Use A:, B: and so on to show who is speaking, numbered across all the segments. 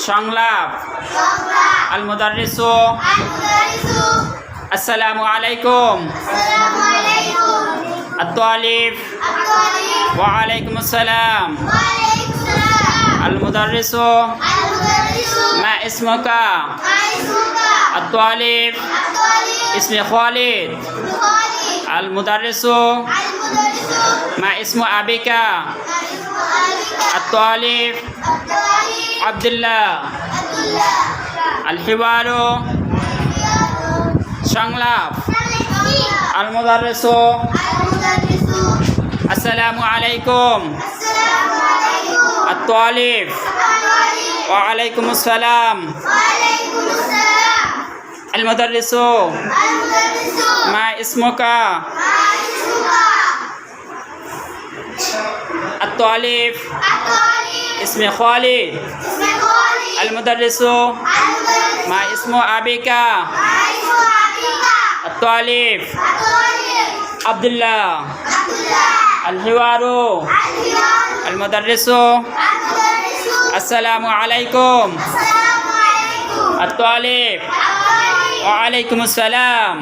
A: সংলাপ আল মুদাররিসু আসসালামু আলাইকুম আত-তালিব ওয়া আলাইকুম আসসালাম আল মুদাররিসু মা ইসমুকা আত-তালিব ইসমি খালিদ আল মুদাররিসু মা ইসমু আবিকা আত-তালিব আব্দুল্লাহ আল হিওয়ারু সংলাপ আল মুদাররিসু আসসালামু আলাইকুম আত-তালিব ওয়া আলাইকুম আসসালাম আল মুদাররিসু মা ইসমুকা আত-তালিব ইসমি খালিদ আল মুদাররিসু মা ইসমু আবিকা আত-তালিব আব্দুল্লাহ আল হিওয়ারু আল মুদাররিসু আসসালামু আলাইকুম আত-তালিব ওয়া আলাইকুম আসসালাম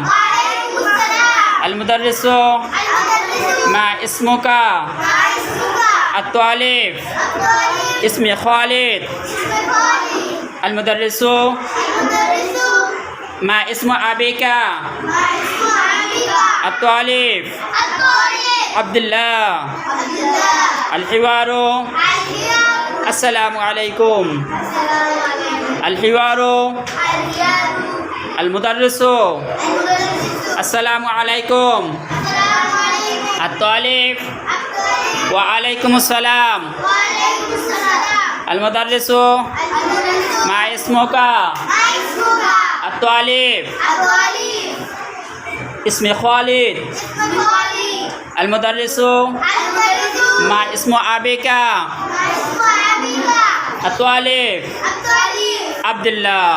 A: আল মুদাররিসু মা ইসমুকা আত-তালিব ইসমি খালিদ আল মুদাররিসু মা ইসমু আবিকা আত-তালিব আব্দুল্লাহ আল হিওয়ারু আসসালামু আলাইকুম আল হিওয়ারু আল মুদাররিসু আসসালামু আলাইকুম আত-তালিব ওয়া আলাইকুম আসসালাম আল মুদাররিসু মা ইসমুকা আত-তালিব ইসমি খালিদ আল মুদাররিসু মা ইসমু আবিকা আত-তালিব আব্দুল্লাহ